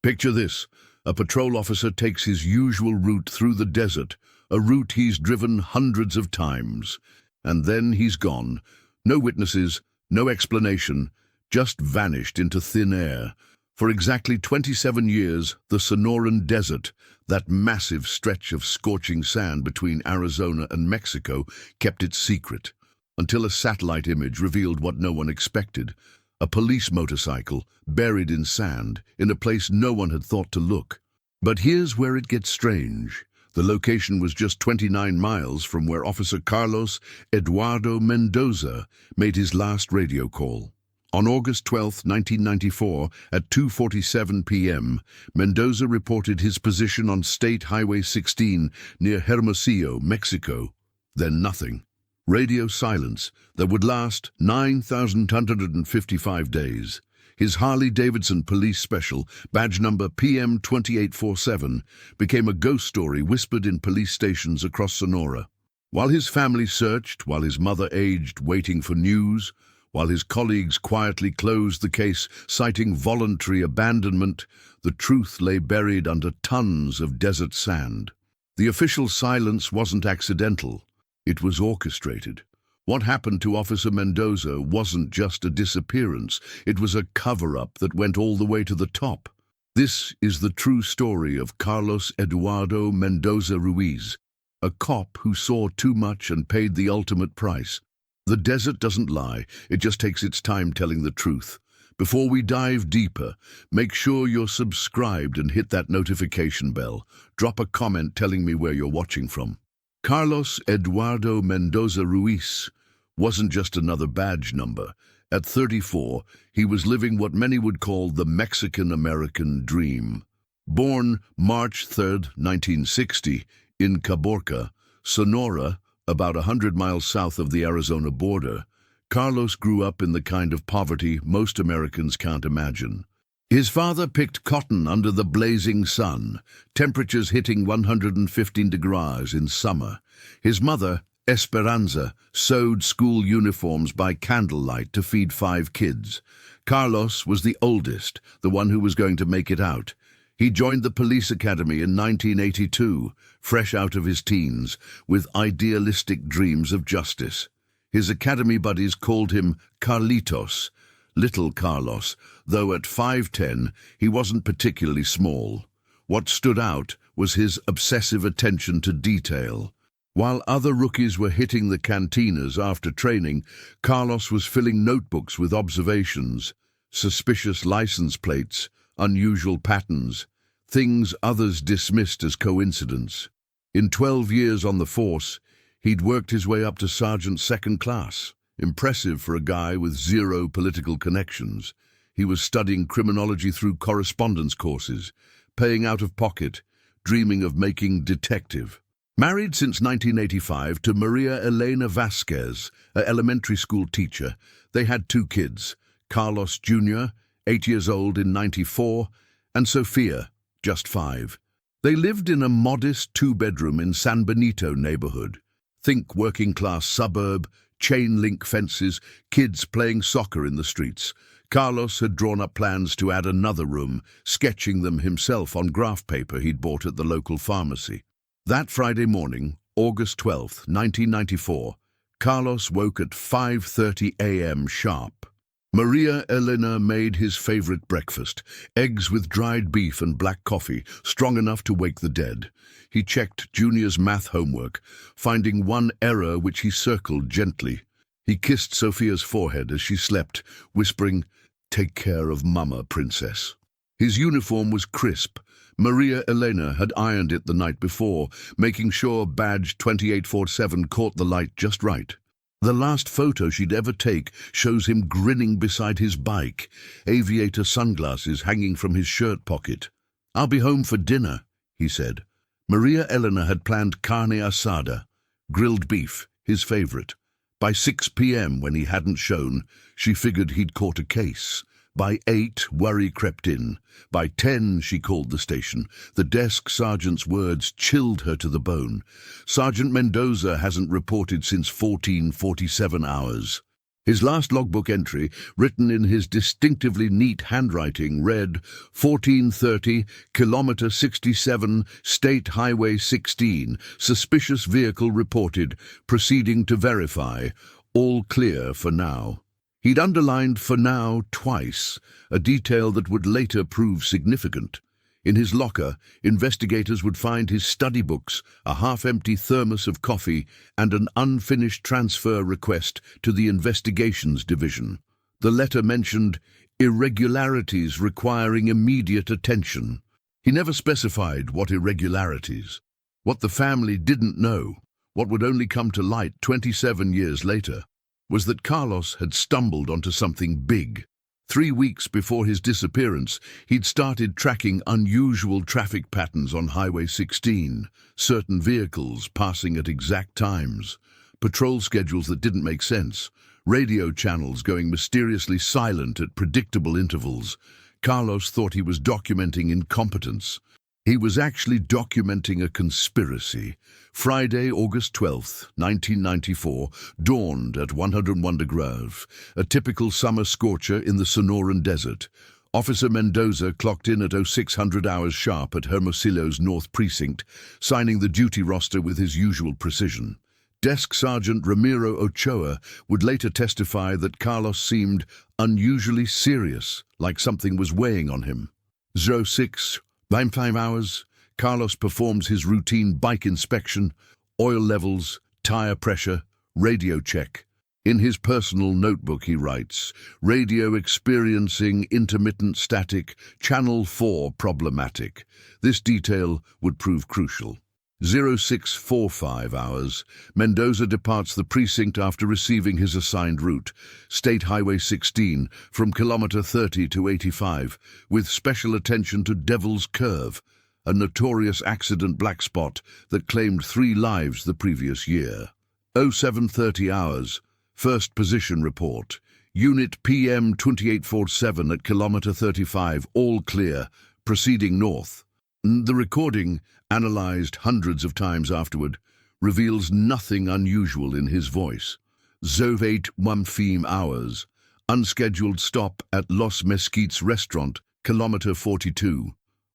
Picture this. A patrol officer takes his usual route through the desert, a route he's driven hundreds of times. And then he's gone. No witnesses, no explanation, just vanished into thin air. For exactly 27 years, the Sonoran Desert, that massive stretch of scorching sand between Arizona and Mexico, kept its secret, until a satellite image revealed what no one expected. A police motorcycle, buried in sand, in a place no one had thought to look. But here's where it gets strange. The location was just 29 miles from where Officer Carlos Eduardo Mendoza made his last radio call. On August 12, 1994, at 2:47 p.m., Mendoza reported his position on State Highway 16 near Hermosillo, Mexico. Then nothing. Radio silence that would last 9,155 days. His Harley-Davidson police special, badge number PM 2847, became a ghost story whispered in police stations across Sonora. While his family searched, while his mother aged waiting for news, while his colleagues quietly closed the case, citing voluntary abandonment, the truth lay buried under tons of desert sand. The official silence wasn't accidental. It was orchestrated. What happened to Officer Mendoza wasn't just a disappearance. It was a cover-up that went all the way to the top. This is the true story of Carlos Eduardo Mendoza Ruiz, a cop who saw too much and paid the ultimate price. The desert doesn't lie. It just takes its time telling the truth. Before we dive deeper, make sure you're subscribed and hit that notification bell. Drop a comment telling me where you're watching from. Carlos Eduardo Mendoza Ruiz wasn't just another badge number. At 34, he was living what many would call the Mexican-American dream. Born March 3, 1960, in Caborca, Sonora, about 100 miles south of the Arizona border, Carlos grew up in the kind of poverty most Americans can't imagine. His father picked cotton under the blazing sun, temperatures hitting 115 degrees in summer. His mother, Esperanza, sewed school uniforms by candlelight to feed 5 kids. Carlos was the oldest, the one who was going to make it out. He joined the police academy in 1982, fresh out of his teens, with idealistic dreams of justice. His academy buddies called him Carlitos, Little Carlos, though at 5'10", he wasn't particularly small. What stood out was his obsessive attention to detail. While other rookies were hitting the cantinas after training, Carlos was filling notebooks with observations, suspicious license plates, unusual patterns, things others dismissed as coincidence. In 12 years on the force, he'd worked his way up to sergeant second class. Impressive for a guy with 0 political connections. He was studying criminology through correspondence courses, paying out of pocket, dreaming of making detective. Married since 1985 to Maria Elena Vasquez, an elementary school teacher, they had 2 kids, Carlos Jr., 8 years old in '94, and Sofia, just 5. They lived in a modest 2-bedroom in San Benito neighborhood. Think working-class suburb, chain-link fences, kids playing soccer in the streets. Carlos had drawn up plans to add another room, sketching them himself on graph paper he'd bought at the local pharmacy. That Friday morning, August 12, 1994, Carlos woke at 5:30 a.m. sharp. Maria Elena made his favorite breakfast, eggs with dried beef and black coffee, strong enough to wake the dead. He checked Junior's math homework, finding one error which he circled gently. He kissed Sofia's forehead as she slept, whispering, "Take care of Mama, princess." His uniform was crisp. Maria Elena had ironed it the night before, making sure badge 2847 caught the light just right. The last photo she'd ever take shows him grinning beside his bike, aviator sunglasses hanging from his shirt pocket. "I'll be home for dinner," he said. Maria Elena had planned carne asada, grilled beef, his favorite. By 6 p.m., when he hadn't shown, she figured he'd caught a case. By 8, worry crept in. By 10, she called the station. The desk sergeant's words chilled her to the bone. "Sergeant Mendoza hasn't reported since 1447 hours. His last logbook entry, written in his distinctively neat handwriting, read 1430, kilometer 67, State Highway 16, suspicious vehicle reported, proceeding to verify, all clear for now. He'd underlined "for now" twice, a detail that would later prove significant. In his locker, investigators would find his study books, a half-empty thermos of coffee, and an unfinished transfer request to the Investigations Division. The letter mentioned irregularities requiring immediate attention. He never specified what irregularities. What the family didn't know, what would only come to light 27 years later, was that Carlos had stumbled onto something big. 3 weeks before his disappearance, he'd started tracking unusual traffic patterns on Highway 16, certain vehicles passing at exact times, patrol schedules that didn't make sense, radio channels going mysteriously silent at predictable intervals. Carlos thought he was documenting incompetence. He was actually documenting a conspiracy. Friday, August 12th, 1994, dawned at 101 degrees, a typical summer scorcher in the Sonoran desert. Officer Mendoza clocked in at 0600 hours sharp at Hermosillo's North Precinct, signing the duty roster with his usual precision. Desk Sergeant Ramiro Ochoa would later testify that Carlos seemed unusually serious, like something was weighing on him. 05 hours, Carlos performs his routine bike inspection, oil levels, tire pressure, radio check. In his personal notebook he writes, radio experiencing intermittent static, channel 4 problematic. This detail would prove crucial. 0645 hours, Mendoza departs the precinct after receiving his assigned route, State Highway 16, from kilometer 30 to 85, with special attention to Devil's Curve, a notorious accident black spot that claimed 3 lives the previous year. 0730 hours, first position report, Unit PM 2847 at kilometer 35, all clear, proceeding north. The recording, analyzed hundreds of times afterward, reveals nothing unusual in his voice. 0815 hours, unscheduled stop at Los Mesquites restaurant, kilometer 42.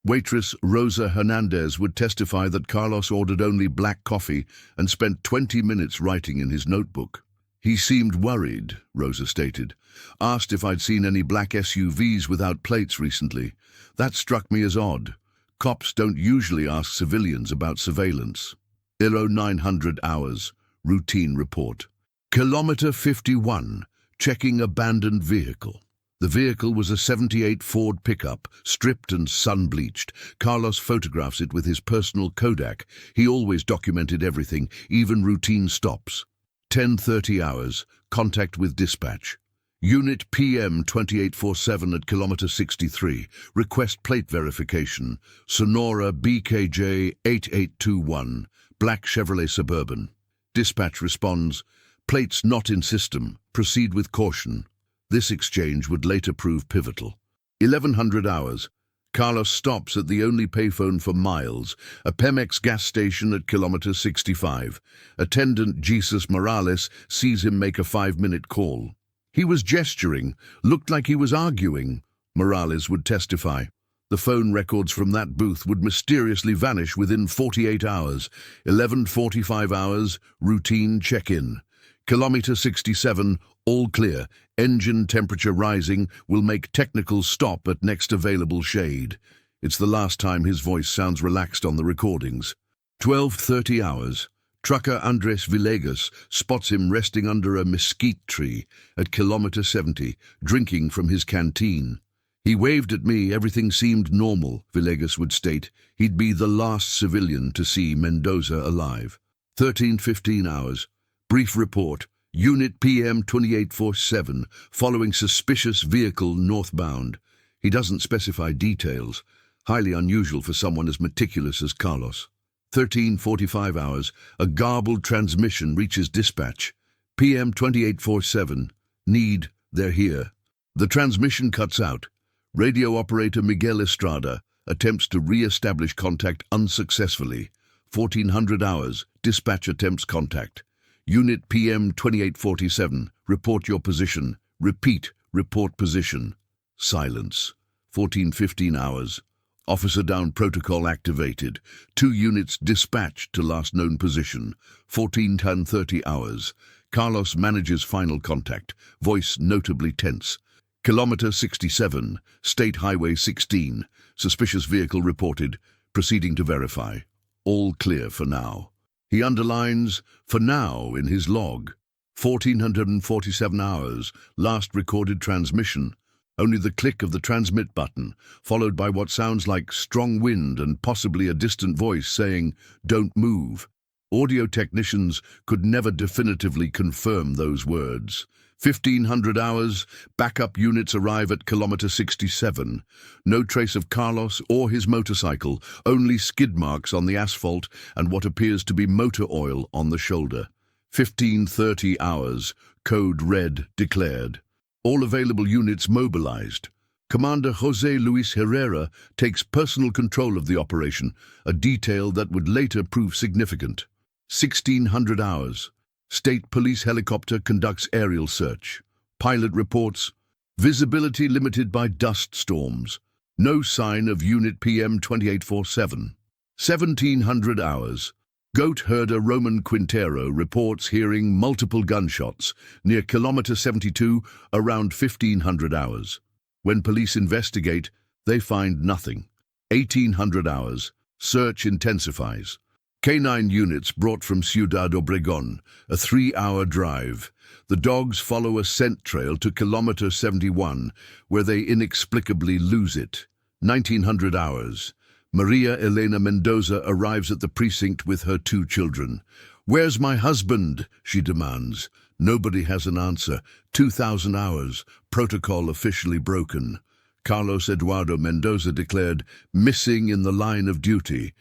Waitress Rosa Hernandez would testify that Carlos ordered only black coffee and spent 20 minutes writing in his notebook. He seemed worried, Rosa stated. Asked if I'd seen any black SUVs without plates recently. That struck me as odd. Cops don't usually ask civilians about surveillance. 0900 hours, routine report. Kilometer 51, checking abandoned vehicle. The vehicle was a '78 Ford pickup, stripped and sun-bleached. Carlos photographs it with his personal Kodak. He always documented everything, even routine stops. 10:30 hours, contact with dispatch. Unit PM 2847 at kilometer 63, request plate verification, Sonora BKJ 8821, black Chevrolet Suburban. Dispatch responds, plates not in system, proceed with caution. This exchange would later prove pivotal. 1100 hours, Carlos stops at the only payphone for miles, a Pemex gas station at kilometer 65. Attendant Jesus Morales sees him make a 5-minute call. He was gesturing, looked like he was arguing, Morales would testify. The phone records from that booth would mysteriously vanish within 48 hours. 11:45 hours, routine check-in. Kilometer 67, all clear, engine temperature rising, will make technical stop at next available shade. It's the last time his voice sounds relaxed on the recordings. 12:30 hours. Trucker Andres Villegas spots him resting under a mesquite tree at kilometer 70, drinking from his canteen. He waved at me, everything seemed normal, Villegas would state. He'd be the last civilian to see Mendoza alive. 13:15 hours. Brief report. Unit PM 2847, following suspicious vehicle northbound. He doesn't specify details, highly unusual for someone as meticulous as Carlos. 13:45 hours, a garbled transmission reaches dispatch. PM 2847, need, they're here. The transmission cuts out. Radio operator Miguel Estrada attempts to re-establish contact unsuccessfully. 1400 hours, dispatch attempts contact. Unit PM 2847, report your position. Repeat, report position. Silence. 14:15 hours. Officer down protocol activated. 2 units dispatched to last known position. 14:30 hours. Carlos manages final contact, voice notably tense. Kilometer 67, State Highway 16. Suspicious vehicle reported. Proceeding to verify. All clear for now. He underlines, for now, in his log. 1447 hours, last recorded transmission. Only the click of the transmit button, followed by what sounds like strong wind and possibly a distant voice saying, "Don't move." Audio technicians could never definitively confirm those words. 1500 hours, backup units arrive at kilometer 67. No trace of Carlos or his motorcycle, only skid marks on the asphalt and what appears to be motor oil on the shoulder. 15:30 hours, code red declared. All available units mobilized. Commander José Luis Herrera takes personal control of the operation, a detail that would later prove significant. 1600 hours. State police helicopter conducts aerial search. Pilot reports, visibility limited by dust storms. No sign of Unit PM 2847. 1700 hours. Goat herder Roman Quintero reports hearing multiple gunshots near kilometer 72 around 1500 hours. When police investigate, they find nothing. 1800 hours. Search intensifies. K9 units brought from Ciudad Obregón, a 3-hour drive. The dogs follow a scent trail to kilometer 71, where they inexplicably lose it. 1900 hours. Maria Elena Mendoza arrives at the precinct with her 2 children. "Where's my husband?" she demands. Nobody has an answer. 2000 hours. Protocol officially broken. Carlos Eduardo Mendoza declared, "Missing in the line of duty."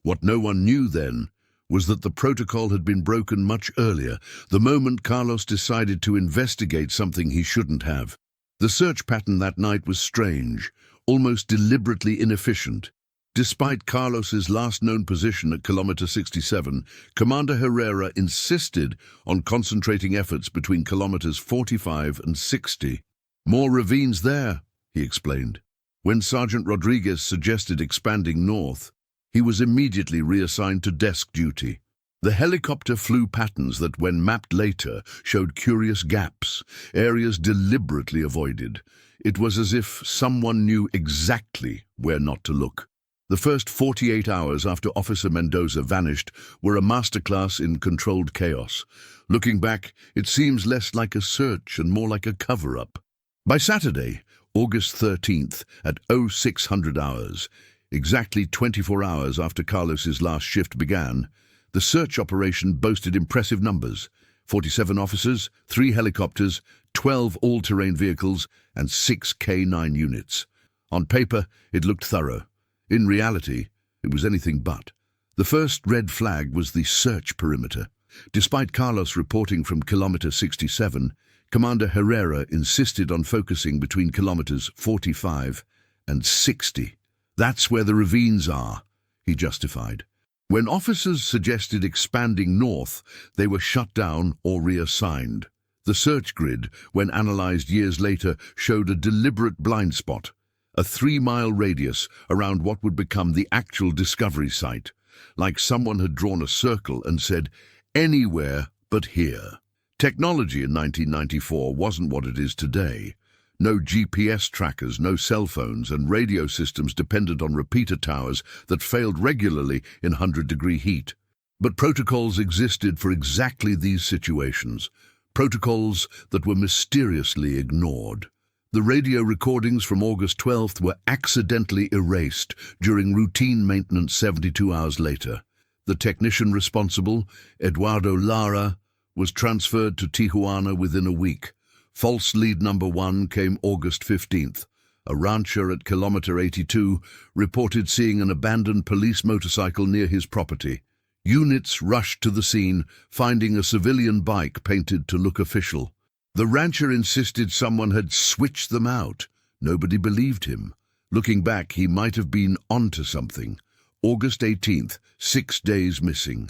What no one knew then was that the protocol had been broken much earlier, the moment Carlos decided to investigate something he shouldn't have. The search pattern that night was strange, almost deliberately inefficient. Despite Carlos's last known position at kilometer 67, Commander Herrera insisted on concentrating efforts between kilometers 45 and 60. "More ravines there," he explained. When Sergeant Rodriguez suggested expanding north, he was immediately reassigned to desk duty. The helicopter flew patterns that, when mapped later, showed curious gaps, areas deliberately avoided. It was as if someone knew exactly where not to look. The first 48 hours after Officer Mendoza vanished were a masterclass in controlled chaos. Looking back, it seems less like a search and more like a cover-up. By Saturday, August 13th, at 0600 hours, exactly 24 hours after Carlos's last shift began, the search operation boasted impressive numbers: 47 officers, 3 helicopters, 12 all-terrain vehicles, and 6 K9 units. On paper, it looked thorough. In reality, it was anything but. The first red flag was the search perimeter. Despite Carlos reporting from kilometer 67, Commander Herrera insisted on focusing between kilometers 45 and 60. "That's where the ravines are," he justified. When officers suggested expanding north, they were shut down or reassigned. The search grid, when analyzed years later, showed a deliberate blind spot, a 3-mile radius around what would become the actual discovery site, like someone had drawn a circle and said, "Anywhere but here." Technology in 1994 wasn't what it is today. No GPS trackers, no cell phones, and radio systems dependent on repeater towers that failed regularly in 100-degree heat. But protocols existed for exactly these situations, protocols that were mysteriously ignored. The radio recordings from August 12th were accidentally erased during routine maintenance 72 hours later. The technician responsible, Eduardo Lara, was transferred to Tijuana within a week. False lead number 1 came August 15th. A rancher at kilometer 82 reported seeing an abandoned police motorcycle near his property. Units rushed to the scene, finding a civilian bike painted to look official. The rancher insisted someone had switched them out. Nobody believed him. Looking back, he might have been onto something. August 18th, 6 days missing.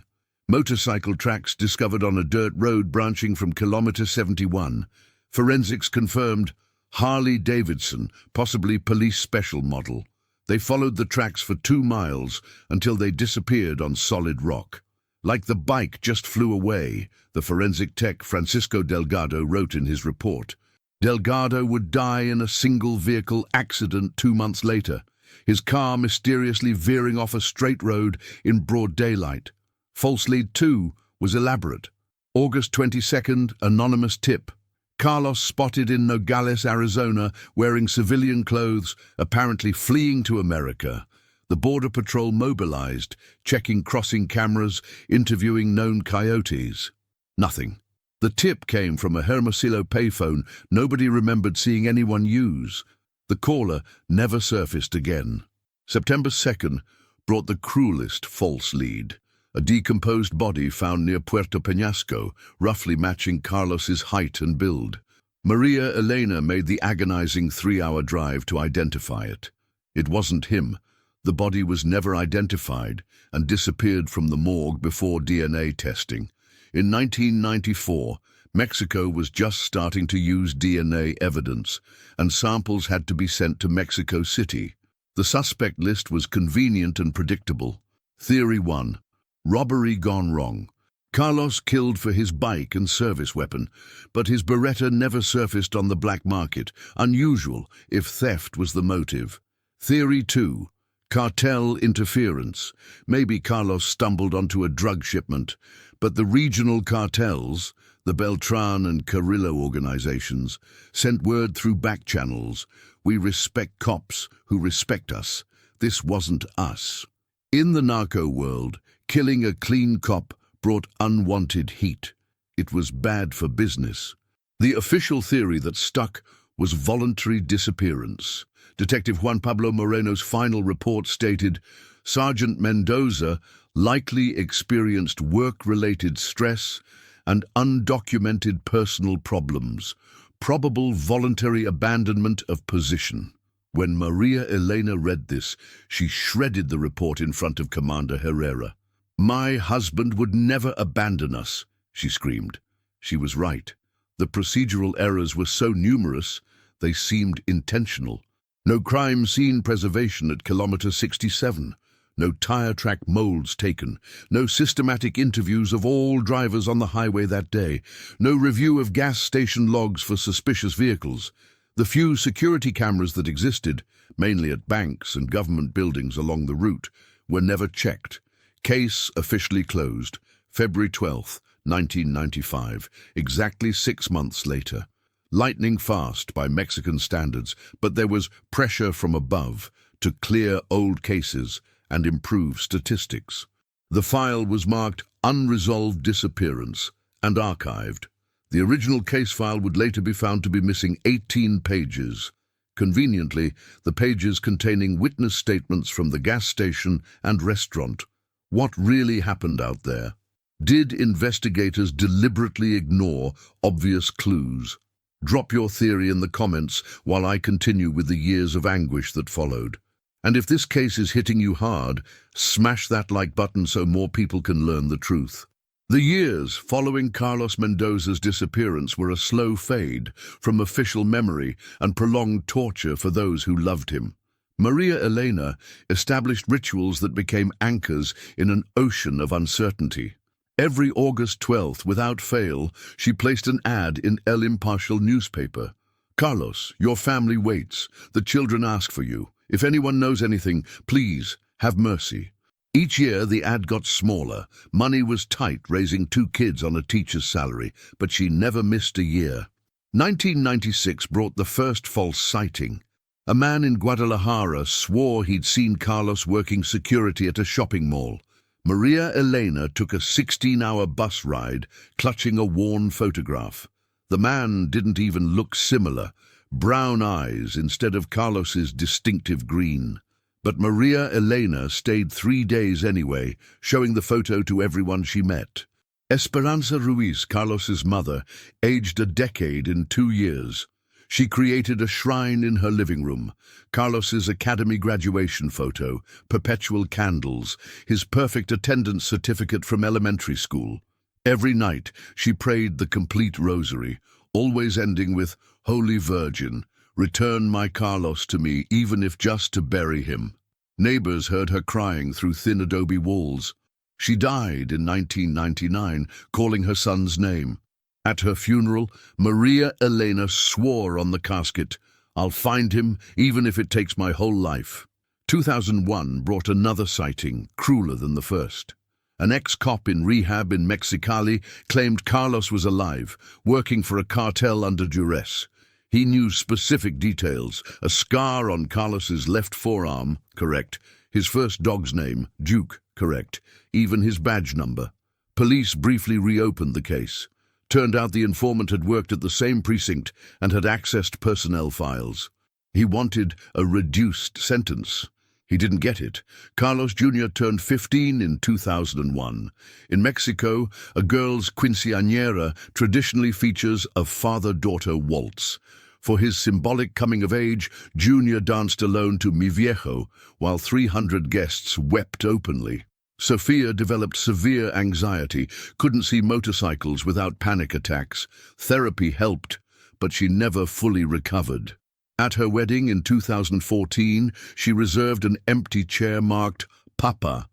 Motorcycle tracks discovered on a dirt road branching from kilometer 71. Forensics confirmed Harley-Davidson, possibly police special model. They followed the tracks for 2 miles until they disappeared on solid rock. Like the bike just flew away, the forensic tech Francisco Delgado wrote in his report. Delgado would die in a single-vehicle accident 2 months later, his car mysteriously veering off a straight road in broad daylight. False lead 2 was elaborate. August 22nd, anonymous tip. Carlos spotted in Nogales, Arizona, wearing civilian clothes, apparently fleeing to America. The Border Patrol mobilized, checking crossing cameras, interviewing known coyotes. Nothing. The tip came from a Hermosillo payphone nobody remembered seeing anyone use. The caller never surfaced again. September 2nd brought the cruelest false lead. A decomposed body found near Puerto Peñasco, roughly matching Carlos's height and build. Maria Elena made the agonizing 3-hour drive to identify it. It wasn't him. The body was never identified and disappeared from the morgue before DNA testing. In 1994, Mexico was just starting to use DNA evidence, and samples had to be sent to Mexico City. The suspect list was convenient and predictable. Theory 1. Robbery gone wrong. Carlos killed for his bike and service weapon, but his Beretta never surfaced on the black market, unusual if theft was the motive. Theory 2. Cartel interference. Maybe Carlos stumbled onto a drug shipment, but the regional cartels, the Beltran and Carrillo organizations, sent word through back channels. We respect cops who respect us. This wasn't us. In the narco world, killing a clean cop brought unwanted heat. It was bad for business. The official theory that stuck was voluntary disappearance. Detective Juan Pablo Moreno's final report stated, Sergeant Mendoza likely experienced work-related stress and undocumented personal problems, probable voluntary abandonment of position. When Maria Elena read this, she shredded the report in front of Commander Herrera. My husband would never abandon us, she screamed. She was right. The procedural errors were so numerous, they seemed intentional. No crime scene preservation at kilometer 67. No tire track molds taken. No systematic interviews of all drivers on the highway that day. No review of gas station logs for suspicious vehicles. The few security cameras that existed, mainly at banks and government buildings along the route, were never checked. Case officially closed, February 12, 1995, exactly 6 months later. Lightning fast by Mexican standards, but there was pressure from above to clear old cases and improve statistics. The file was marked Unresolved Disappearance and archived. The original case file would later be found to be missing 18 pages. Conveniently, the pages containing witness statements from the gas station and restaurant. What really happened out there? Did investigators deliberately ignore obvious clues? Drop your theory in the comments while I continue with the years of anguish that followed. And if this case is hitting you hard, smash that like button so more people can learn the truth. The years following Carlos Mendoza's disappearance were a slow fade from official memory and prolonged torture for those who loved him. Maria Elena established rituals that became anchors in an ocean of uncertainty. Every August 12th, without fail, she placed an ad in El Impartial newspaper. Carlos, your family waits. The children ask for you. If anyone knows anything, please have mercy. Each year the ad got smaller. Money was tight, raising 2 kids on a teacher's salary, but she never missed a year. 1996 brought the first false sighting. A man in Guadalajara swore he'd seen Carlos working security at a shopping mall. Maria Elena took a 16-hour bus ride, clutching a worn photograph. The man didn't even look similar, brown eyes instead of Carlos's distinctive green. But Maria Elena stayed 3 days anyway, showing the photo to everyone she met. Esperanza Ruiz, Carlos's mother, aged a decade in 2 years. She created a shrine in her living room, Carlos's academy graduation photo, perpetual candles, his perfect attendance certificate from elementary school. Every night she prayed the complete rosary, always ending with, "Holy Virgin, return my Carlos to me, even if just to bury him." Neighbors heard her crying through thin adobe walls. She died in 1999, calling her son's name. At her funeral, Maria Elena swore on the casket, "I'll find him, even if it takes my whole life." 2001 brought another sighting, crueler than the first. An ex-cop in rehab in Mexicali claimed Carlos was alive, working for a cartel under duress. He knew specific details: a scar on Carlos's left forearm, correct, his first dog's name, Duke, correct, even his badge number. Police briefly reopened the case. Turned out the informant had worked at the same precinct and had accessed personnel files. He wanted a reduced sentence. He didn't get it. Carlos Jr. turned 15 in 2001. In Mexico, a girl's quinceañera traditionally features a father-daughter waltz. For his symbolic coming of age, Jr. danced alone to Mi Viejo, while 300 guests wept openly. Sophia developed severe anxiety, couldn't see motorcycles without panic attacks. Therapy helped, but she never fully recovered. At her wedding in 2014, she reserved an empty chair marked Papa.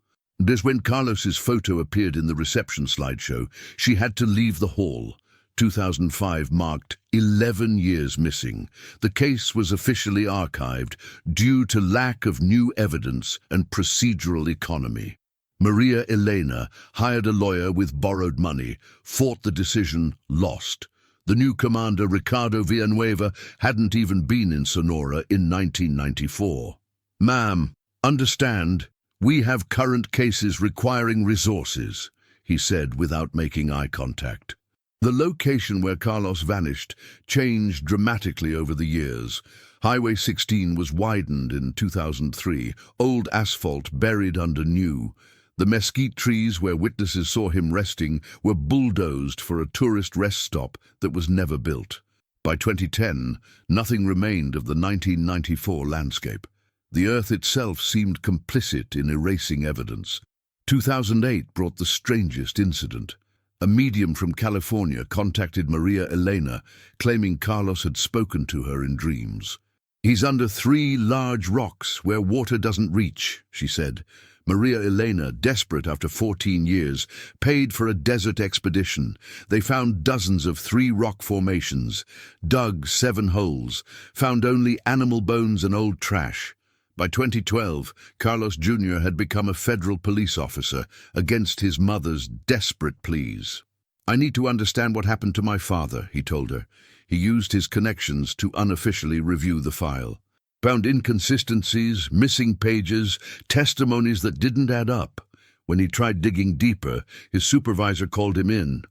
As when Carlos's photo appeared in the reception slideshow, she had to leave the hall. 2005 marked 11 years missing. The case was officially archived due to lack of new evidence and procedural economy. Maria Elena hired a lawyer with borrowed money, fought the decision, lost. The new commander, Ricardo Villanueva, hadn't even been in Sonora in 1994. "Ma'am, understand, we have current cases requiring resources," he said without making eye contact. The location where Carlos vanished changed dramatically over the years. Highway 16 was widened in 2003, old asphalt buried under new. The mesquite trees where witnesses saw him resting were bulldozed for a tourist rest stop that was never built. By 2010, nothing remained of the 1994 landscape. The earth itself seemed complicit in erasing evidence. 2008 brought the strangest incident. A medium from California contacted Maria Elena, claiming Carlos had spoken to her in dreams. "He's under 3 large rocks where water doesn't reach," she said. Maria Elena, desperate after 14 years, paid for a desert expedition. They found dozens of 3 rock formations, dug 7 holes, found only animal bones and old trash. By 2012, Carlos Jr. had become a federal police officer against his mother's desperate pleas. "I need to understand what happened to my father," he told her. He used his connections to unofficially review the file. Found inconsistencies, missing pages, testimonies that didn't add up. When he tried digging deeper, his supervisor called him in.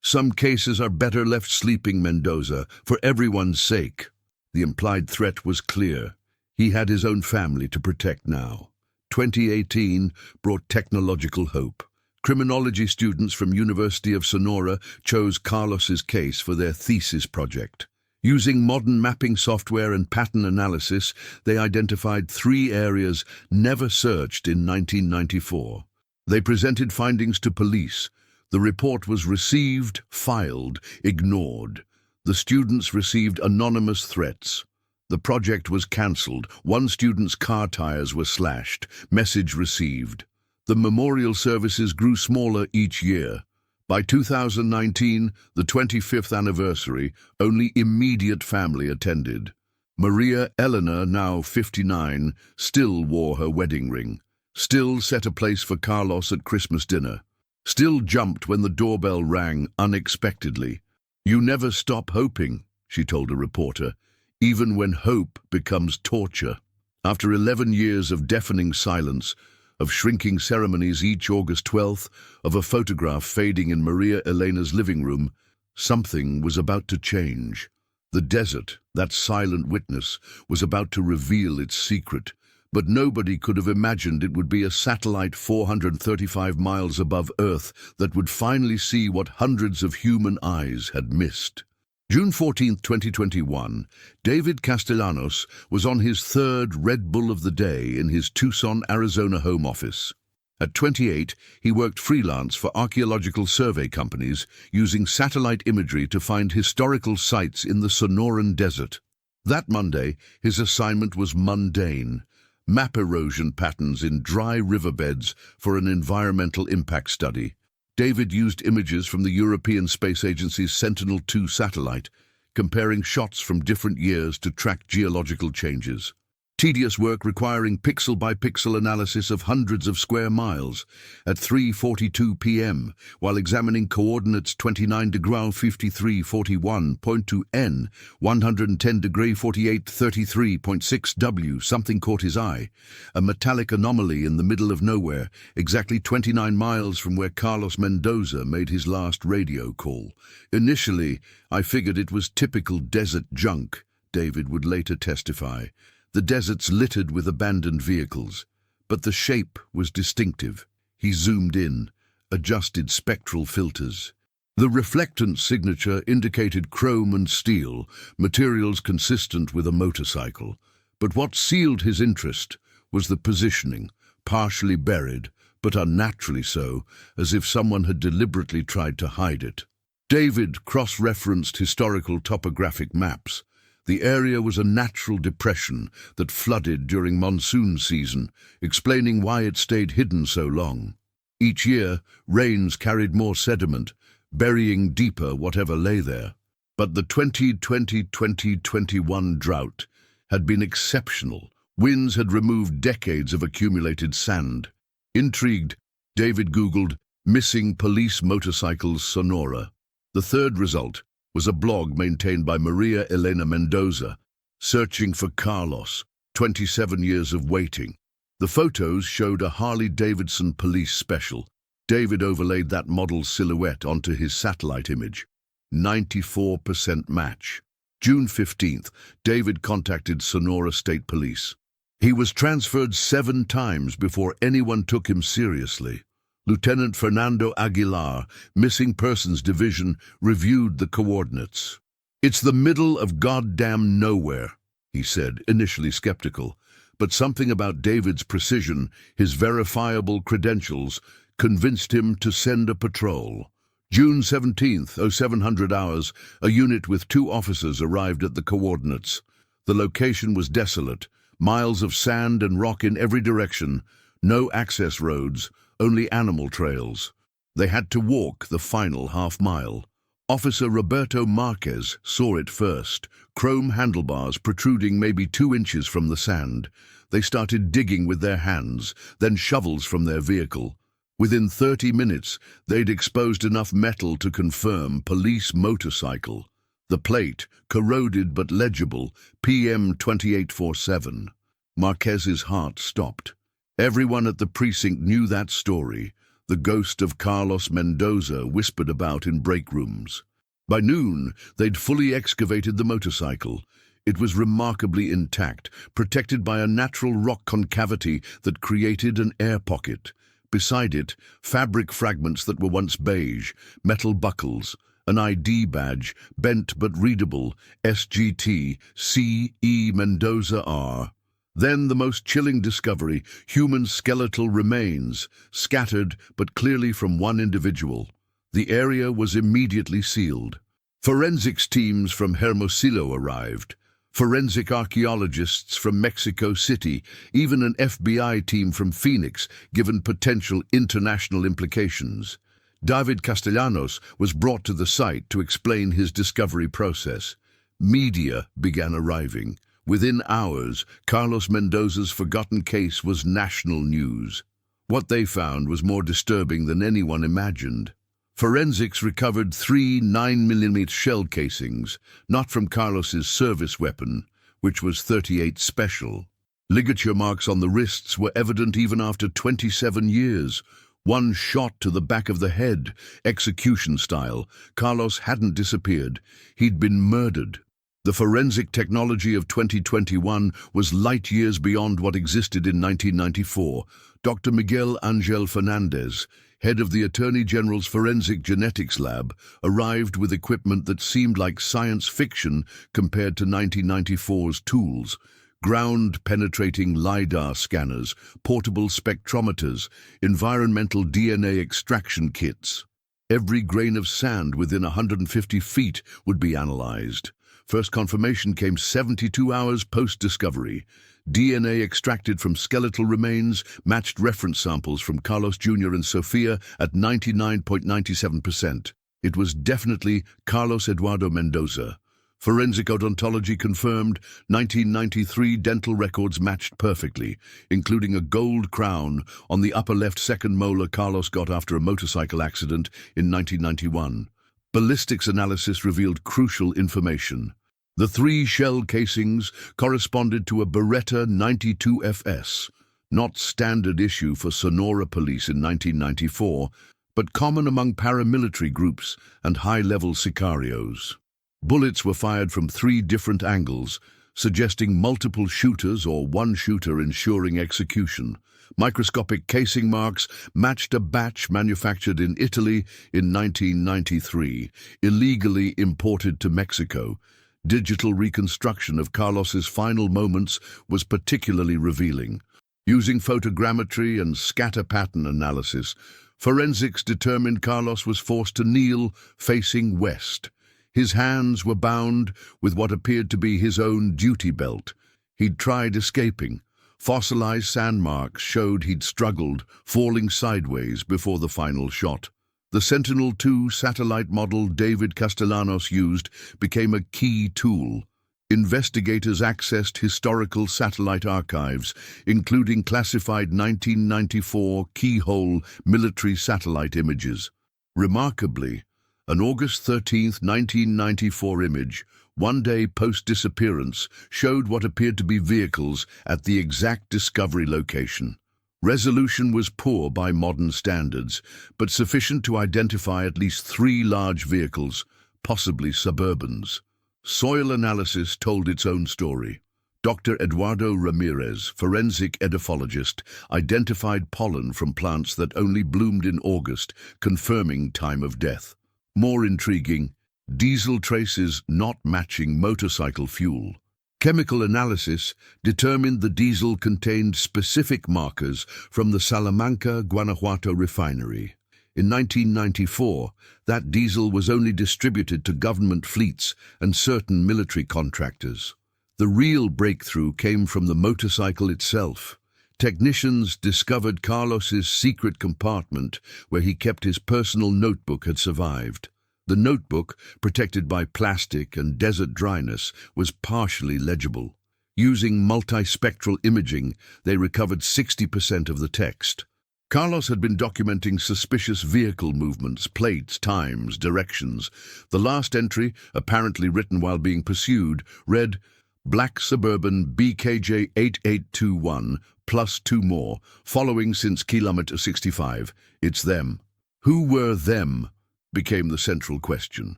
"Some cases are better left sleeping, Mendoza, for everyone's sake." The implied threat was clear. He had his own family to protect now. 2018 brought technological hope. Criminology students from University of Sonora chose Carlos's case for their thesis project. Using modern mapping software and pattern analysis, they identified 3 areas never searched in 1994. They presented findings to police. The report was received, filed, ignored. The students received anonymous threats. The project was cancelled. One student's car tires were slashed. Message received. The memorial services grew smaller each year. By 2019, the 25th anniversary, only immediate family attended. Maria Elena, now 59, still wore her wedding ring, still set a place for Carlos at Christmas dinner, still jumped when the doorbell rang unexpectedly. "You never stop hoping," she told a reporter, "even when hope becomes torture." After 11 years of deafening silence, of shrinking ceremonies each August 12th, of a photograph fading in Maria Elena's living room, something was about to change. The desert, that silent witness, was about to reveal its secret, but nobody could have imagined it would be a satellite 435 miles above Earth that would finally see what hundreds of human eyes had missed. June 14, 2021, David Castellanos was on his third Red Bull of the day in his Tucson, Arizona home office. At 28, he worked freelance for archaeological survey companies using satellite imagery to find historical sites in the Sonoran desert. That Monday, his assignment was mundane: map erosion patterns in dry riverbeds for an environmental impact study. David used images from the European Space Agency's Sentinel-2 satellite, comparing shots from different years to track geological changes. Tedious work requiring pixel-by-pixel analysis of hundreds of square miles at 3:42 p.m. while examining coordinates 29 degree 53 41.2 N, 110 degree 48 33.6 W. Something caught his eye: a metallic anomaly in the middle of nowhere, exactly 29 miles from where Carlos Mendoza made his last radio call. "Initially, I figured it was typical desert junk," David would later testify. "The desert's littered with abandoned vehicles, but the shape was distinctive." He zoomed in, adjusted spectral filters. The reflectance signature indicated chrome and steel, materials consistent with a motorcycle. But what sealed his interest was the positioning, partially buried, but unnaturally so, as if someone had deliberately tried to hide it. David cross-referenced historical topographic maps. The area was a natural depression that flooded during monsoon season, explaining why it stayed hidden so long. Each year, rains carried more sediment, burying deeper whatever lay there. But the 2020-2021 drought had been exceptional. Winds had removed decades of accumulated sand. Intrigued, David Googled "missing police motorcycles Sonora." The third result was a blog maintained by Maria Elena Mendoza, searching for Carlos, 27 years of waiting. The photos showed a Harley-Davidson police special. David overlaid that model's silhouette onto his satellite image. 94% match. June 15th, David contacted Sonora State Police. He was transferred 7 times before anyone took him seriously. Lieutenant Fernando Aguilar, Missing Persons Division, reviewed the coordinates. "It's the middle of goddamn nowhere," he said, initially skeptical. But something about David's precision, his verifiable credentials, convinced him to send a patrol. June 17th, 0700 hours, a unit with 2 officers arrived at the coordinates. The location was desolate, miles of sand and rock in every direction, no access roads, only animal trails. They had to walk the final half-mile. Officer Roberto Marquez saw it first, chrome handlebars protruding maybe 2 inches from the sand. They started digging with their hands, then shovels from their vehicle. Within 30 minutes, they'd exposed enough metal to confirm police motorcycle. The plate, corroded but legible, PM 2847. Marquez's heart stopped. Everyone at the precinct knew that story. The ghost of Carlos Mendoza whispered about in break rooms. By noon, they'd fully excavated the motorcycle. It was remarkably intact, protected by a natural rock concavity that created an air pocket. Beside it, fabric fragments that were once beige, metal buckles, an ID badge, bent but readable, SGT, C.E. Mendoza R. Then the most chilling discovery: human skeletal remains, scattered but clearly from one individual. The area was immediately sealed. Forensics teams from Hermosillo arrived. Forensic archaeologists from Mexico City, even an FBI team from Phoenix, given potential international implications. David Castellanos was brought to the site to explain his discovery process. Media began arriving. Within hours, Carlos Mendoza's forgotten case was national news. What they found was more disturbing than anyone imagined. Forensics recovered 3 9mm shell casings, not from Carlos's service weapon, which was .38 Special. Ligature marks on the wrists were evident even after 27 years. One shot to the back of the head, execution style. Carlos hadn't disappeared. He'd been murdered. The forensic technology of 2021 was light years beyond what existed in 1994. Dr. Miguel Angel Fernandez, head of the Attorney General's Forensic Genetics Lab, arrived with equipment that seemed like science fiction compared to 1994's tools. Ground-penetrating LiDAR scanners, portable spectrometers, environmental DNA extraction kits. Every grain of sand within 150 feet would be analyzed. First confirmation came 72 hours post-discovery. DNA extracted from skeletal remains matched reference samples from Carlos Jr. and Sofia at 99.97%. It was definitely Carlos Eduardo Mendoza. Forensic odontology confirmed 1993 dental records matched perfectly, including a gold crown on the upper left second molar Carlos got after a motorcycle accident in 1991. Ballistics analysis revealed crucial information. The 3 shell casings corresponded to a Beretta 92FS, not standard issue for Sonora police in 1994, but common among paramilitary groups and high-level sicarios. Bullets were fired from 3 different angles, suggesting multiple shooters or one shooter ensuring execution. Microscopic casing marks matched a batch manufactured in Italy in 1993, illegally imported to Mexico. Digital reconstruction of Carlos's final moments was particularly revealing. Using photogrammetry and scatter pattern analysis, forensics determined Carlos was forced to kneel, facing west. His hands were bound with what appeared to be his own duty belt. He'd tried escaping. Fossilized sand marks showed he'd struggled, falling sideways before the final shot. The Sentinel-2 satellite model David Castellanos used became a key tool. Investigators accessed historical satellite archives, including classified 1994 keyhole military satellite images. Remarkably, an August 13, 1994 image, one day post-disappearance, showed what appeared to be vehicles at the exact discovery location. Resolution was poor by modern standards, but sufficient to identify at least 3 large vehicles, possibly Suburbans. Soil analysis told its own story. Dr. Eduardo Ramirez, forensic edaphologist, identified pollen from plants that only bloomed in August, confirming time of death. More intriguing, diesel traces not matching motorcycle fuel. Chemical analysis determined the diesel contained specific markers from the Salamanca, Guanajuato refinery. In 1994, that diesel was only distributed to government fleets and certain military contractors. The real breakthrough came from the motorcycle itself. Technicians discovered Carlos's secret compartment where he kept his personal notebook had survived. The notebook, protected by plastic and desert dryness, was partially legible. Using multispectral imaging, they recovered 60% of the text. Carlos had been documenting suspicious vehicle movements, plates, times, directions. The last entry, apparently written while being pursued, read, "Black Suburban BKJ 8821, plus 2 more, following since kilometer 65. It's them." Who were them? Became the central question.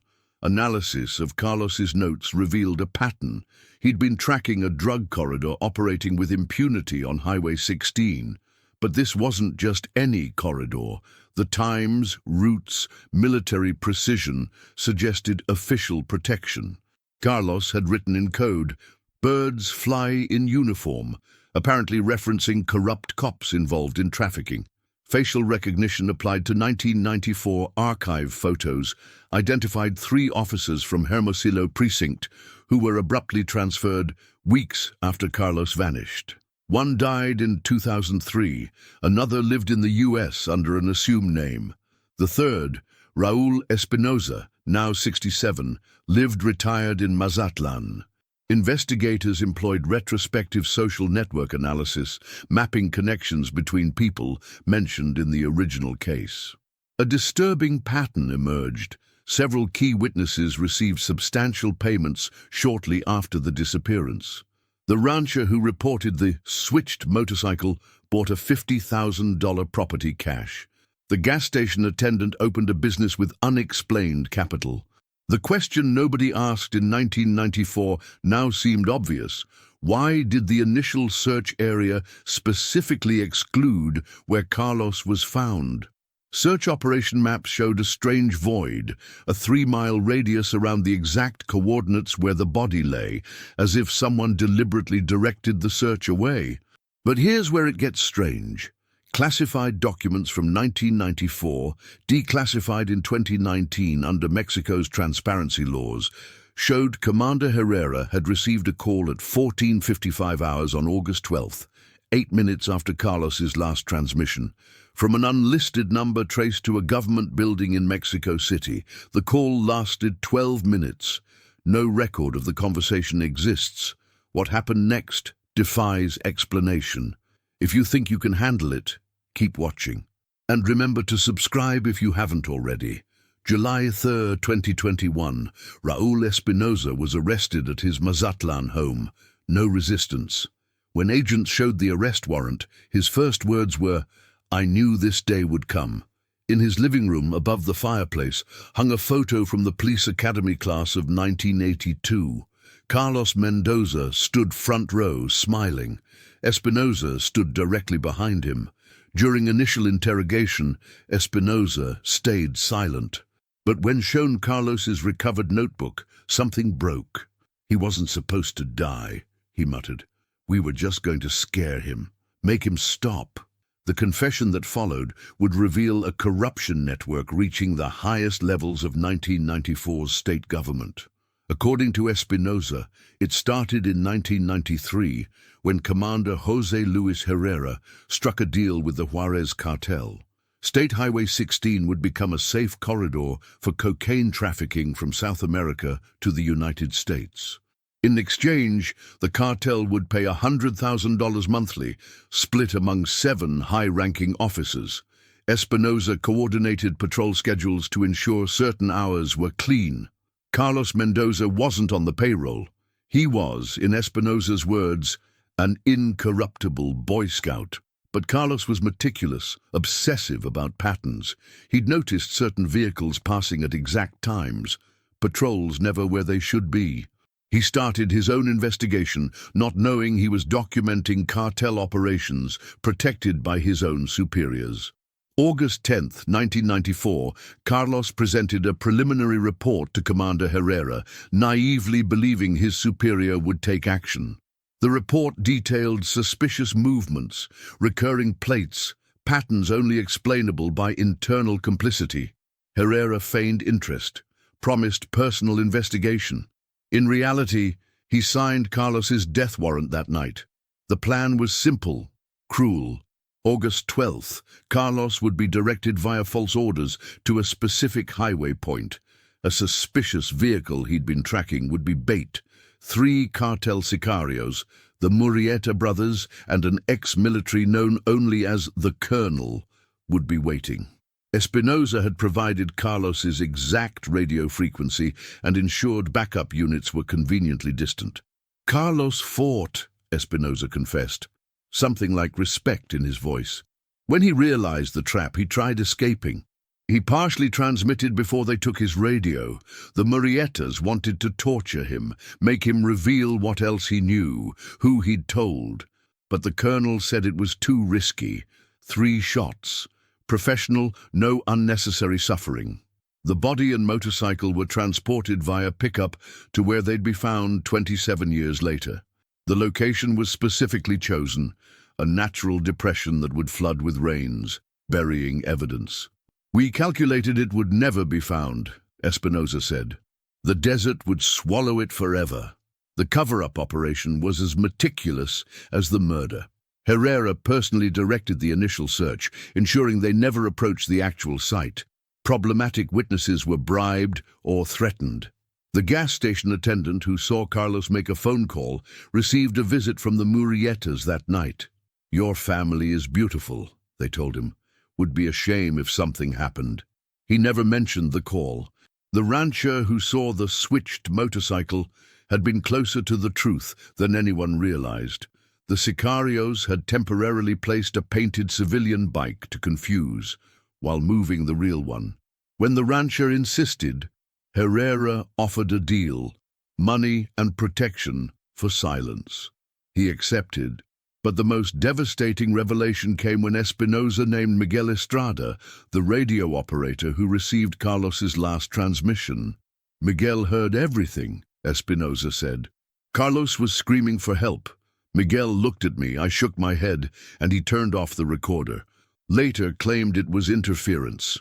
Analysis of Carlos's notes revealed a pattern. He'd been tracking a drug corridor operating with impunity on Highway 16. But this wasn't just any corridor. The times, routes, military precision suggested official protection. Carlos had written in code, "Birds fly in uniform," apparently referencing corrupt cops involved in trafficking. Facial recognition applied to 1994 archive photos identified 3 officers from Hermosillo precinct who were abruptly transferred weeks after Carlos vanished. One died in 2003, another lived in the US under an assumed name. The third, Raul Espinoza, now 67, lived retired in Mazatlan. Investigators employed retrospective social network analysis, mapping connections between people mentioned in the original case. A disturbing pattern emerged. Several key witnesses received substantial payments shortly after the disappearance. The rancher who reported the switched motorcycle bought a $50,000 property cash. The gas station attendant opened a business with unexplained capital. The question nobody asked in 1994 now seemed obvious. Why did the initial search area specifically exclude where Carlos was found? Search operation maps showed a strange void, a 3-mile radius around the exact coordinates where the body lay, as if someone deliberately directed the search away. But here's where it gets strange. Classified documents from 1994, declassified in 2019 under Mexico's transparency laws, showed Commander Herrera had received a call at 14:55 hours on August 12th, 8 minutes after Carlos's last transmission, from an unlisted number traced to a government building in Mexico City. The call lasted 12 minutes. No record of the conversation exists. What happened next defies explanation. If you think you can handle it, keep watching. And remember to subscribe if you haven't already. July 3rd, 2021, Raul Espinoza was arrested at his Mazatlan home. No resistance. When agents showed the arrest warrant, his first words were, "I knew this day would come." In his living room above the fireplace hung a photo from the police academy class of 1982. Carlos Mendoza stood front row, smiling. Espinoza stood directly behind him. During initial interrogation, Espinoza stayed silent. But when shown Carlos's recovered notebook, something broke. "He wasn't supposed to die," he muttered. "We were just going to scare him, make him stop." The confession that followed would reveal a corruption network reaching the highest levels of 1994's state government. According to Espinoza, it started in 1993 when Commander José Luis Herrera struck a deal with the Juarez cartel. State Highway 16 would become a safe corridor for cocaine trafficking from South America to the United States. In exchange, the cartel would pay $100,000 monthly, split among 7 high-ranking officers. Espinoza coordinated patrol schedules to ensure certain hours were clean. Carlos Mendoza wasn't on the payroll. He was, in Espinoza's words, an incorruptible Boy Scout. But Carlos was meticulous, obsessive about patterns. He'd noticed certain vehicles passing at exact times, patrols never where they should be. He started his own investigation, not knowing he was documenting cartel operations protected by his own superiors. August 10th, 1994, Carlos presented a preliminary report to Commander Herrera, naively believing his superior would take action. The report detailed suspicious movements, recurring plates, patterns only explainable by internal complicity. Herrera feigned interest, promised personal investigation. In reality, he signed Carlos's death warrant that night. The plan was simple, cruel. August 12th, Carlos would be directed via false orders to a specific highway point. A suspicious vehicle he'd been tracking would be bait. 3 cartel sicarios, the Murrieta brothers and an ex-military known only as the Colonel, would be waiting. Espinoza had provided Carlos's exact radio frequency and ensured backup units were conveniently distant. Carlos fought, Espinoza confessed, something like respect in his voice. When he realized the trap, he tried escaping. He partially transmitted before they took his radio. The Murrietas wanted to torture him, make him reveal what else he knew, who he'd told. But the Colonel said it was too risky. 3 shots. Professional, no unnecessary suffering. The body and motorcycle were transported via pickup to where they'd be found 27 years later. The location was specifically chosen, a natural depression that would flood with rains, burying evidence. "We calculated it would never be found," Espinoza said. "The desert would swallow it forever." The cover-up operation was as meticulous as the murder. Herrera personally directed the initial search, ensuring they never approached the actual site. Problematic witnesses were bribed or threatened. The gas station attendant who saw Carlos make a phone call received a visit from the Murrietas that night. "Your family is beautiful," they told him. "Would be a shame if something happened." He never mentioned the call. The rancher who saw the switched motorcycle had been closer to the truth than anyone realized. The sicarios had temporarily placed a painted civilian bike to confuse, while moving the real one. When the rancher insisted, Herrera offered a deal, money and protection for silence. He accepted, But the most devastating revelation came when Espinoza named Miguel Estrada the radio operator who received Carlos's last transmission. Miguel heard everything, Espinoza said. Carlos was screaming for help. Miguel looked at me, I shook my head, and he turned off the recorder. Later claimed it was interference.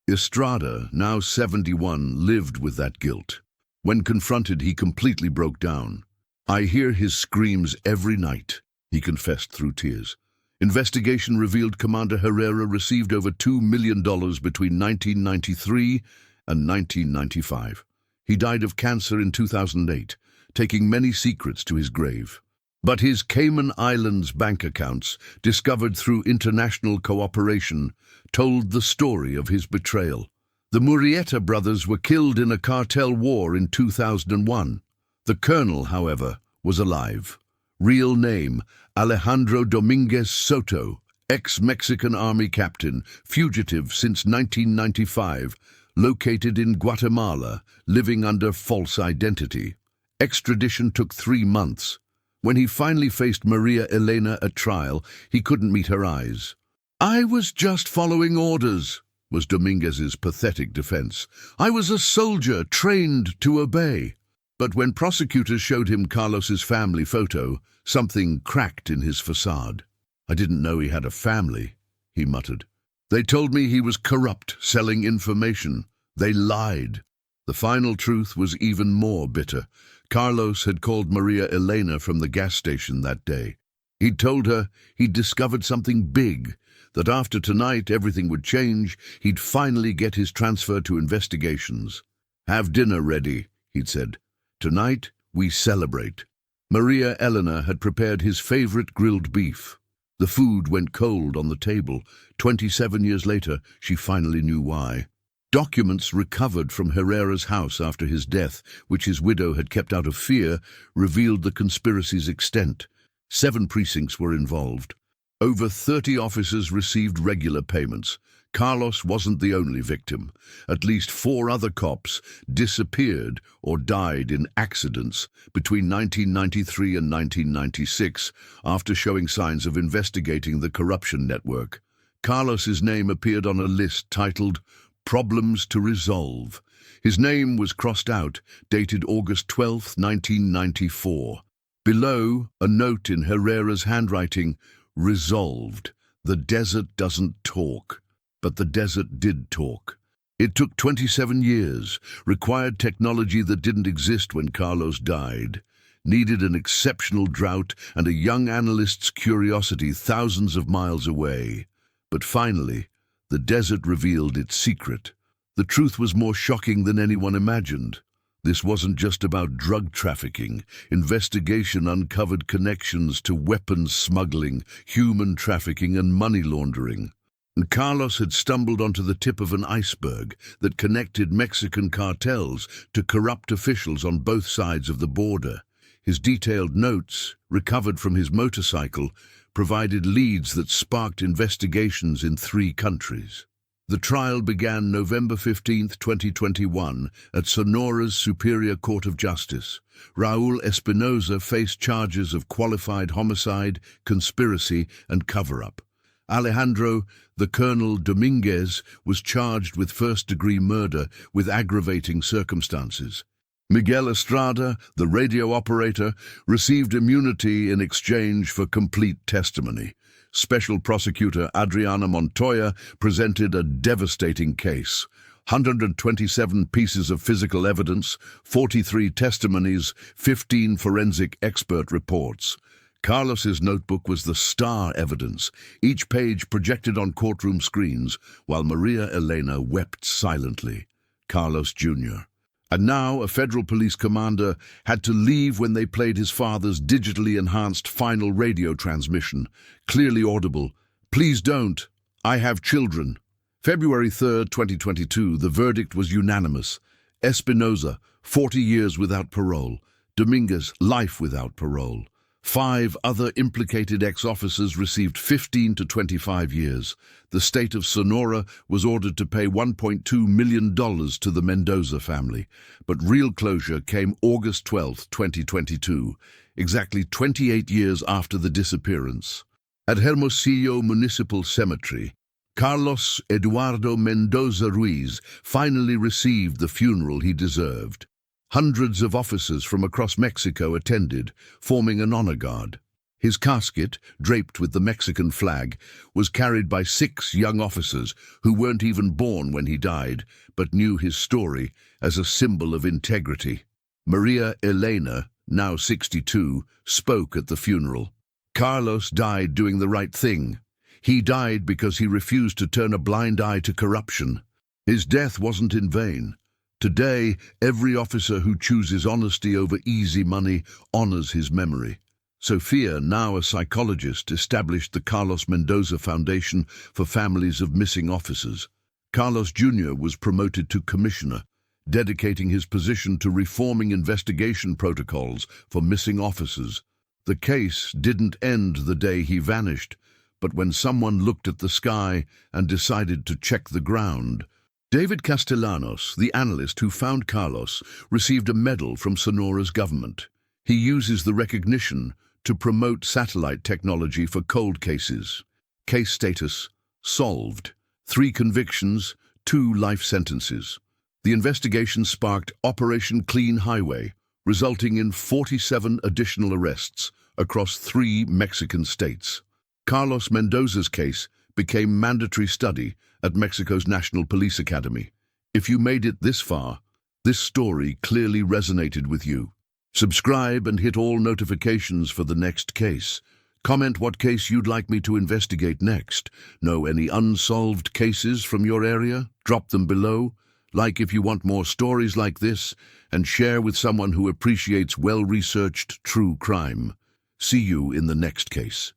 Estrada, now 71, lived with that guilt. When confronted, he completely broke down. I hear his screams every night, he confessed through tears. Investigation revealed Commander Herrera received over $2 million between 1993 and 1995. He died of cancer in 2008, taking many secrets to his grave. But his Cayman Islands bank accounts, discovered through international cooperation, told the story of his betrayal. The Murrieta brothers were killed in a cartel war in 2001. The colonel, however, was alive. Real name, Alejandro Dominguez Soto, ex-Mexican Army captain, fugitive since 1995, located in Guatemala, living under false identity. Extradition took 3 months. When he finally faced Maria Elena at trial, he couldn't meet her eyes. "I was just following orders," was Dominguez's pathetic defense. "I was a soldier trained to obey." But when prosecutors showed him Carlos's family photo, something cracked in his facade. "I didn't know he had a family," he muttered. "They told me he was corrupt, selling information. They lied." The final truth was even more bitter. Carlos had called Maria Elena from the gas station that day. He'd told her he'd discovered something big, that after tonight everything would change, he'd finally get his transfer to investigations. "Have dinner ready," he'd said. "Tonight, we celebrate." Maria Elena had prepared his favorite grilled beef. The food went cold on the table. 27 years later, she finally knew why. Documents recovered from Herrera's house after his death, which his widow had kept out of fear, revealed the conspiracy's extent. 7 precincts were involved. Over 30 officers received regular payments. Carlos wasn't the only victim. At least 4 other cops disappeared or died in accidents between 1993 and 1996 after showing signs of investigating the corruption network. Carlos's name appeared on a list titled "Problems to Resolve." His name was crossed out, dated August 12, 1994. Below, a note in Herrera's handwriting, "Resolved. The desert doesn't talk." But the desert did talk. It took 27 years, required technology that didn't exist when Carlos died, needed an exceptional drought and a young analyst's curiosity thousands of miles away. But finally, the desert revealed its secret. The truth was more shocking than anyone imagined. This wasn't just about drug trafficking. Investigation uncovered connections to weapons smuggling, human trafficking, and money laundering. And Carlos had stumbled onto the tip of an iceberg that connected Mexican cartels to corrupt officials on both sides of the border. His detailed notes, recovered from his motorcycle, provided leads that sparked investigations in 3 countries. The trial began November 15, 2021, at Sonora's Superior Court of Justice. Raul Espinoza faced charges of qualified homicide, conspiracy, and cover-up. Alejandro, the Colonel Dominguez, was charged with first-degree murder with aggravating circumstances. Miguel Estrada, the radio operator, received immunity in exchange for complete testimony. Special Prosecutor Adriana Montoya presented a devastating case. 127 pieces of physical evidence, 43 testimonies, 15 forensic expert reports. Carlos's notebook was the star evidence, each page projected on courtroom screens, while Maria Elena wept silently. Carlos Jr. And now a federal police commander had to leave when they played his father's digitally enhanced final radio transmission, clearly audible. "Please don't. I have children." February 3, 2022, the verdict was unanimous. Espinoza, 40 years without parole. Dominguez, life without parole. 5 other implicated ex-officers received 15 to 25 years. The state of Sonora was ordered to pay $1.2 million to the Mendoza family, but real closure came August 12, 2022, exactly 28 years after the disappearance. At Hermosillo Municipal Cemetery, Carlos Eduardo Mendoza Ruiz finally received the funeral he deserved. Hundreds of officers from across Mexico attended, forming an honor guard. His casket, draped with the Mexican flag, was carried by 6 young officers who weren't even born when he died, but knew his story as a symbol of integrity. Maria Elena, now 62, spoke at the funeral. Carlos died doing the right thing. He died because he refused to turn a blind eye to corruption. His death wasn't in vain. Today, every officer who chooses honesty over easy money honors his memory. Sophia, now a psychologist, established the Carlos Mendoza Foundation for families of missing officers. Carlos Jr. was promoted to commissioner, dedicating his position to reforming investigation protocols for missing officers. The case didn't end the day he vanished, but when someone looked at the sky and decided to check the ground. David Castellanos, the analyst who found Carlos, received a medal from Sonora's government. He uses the recognition to promote satellite technology for cold cases. Case status: solved. 3 convictions, 2 life sentences. The investigation sparked Operation Clean Highway, resulting in 47 additional arrests across 3 Mexican states. Carlos Mendoza's case became mandatory study at Mexico's National Police Academy. If you made it this far, this story clearly resonated with you. Subscribe and hit all notifications for the next case. Comment what case you'd like me to investigate next. Know any unsolved cases from your area? Drop them below. Like if you want more stories like this, and share with someone who appreciates well-researched true crime. See you in the next case.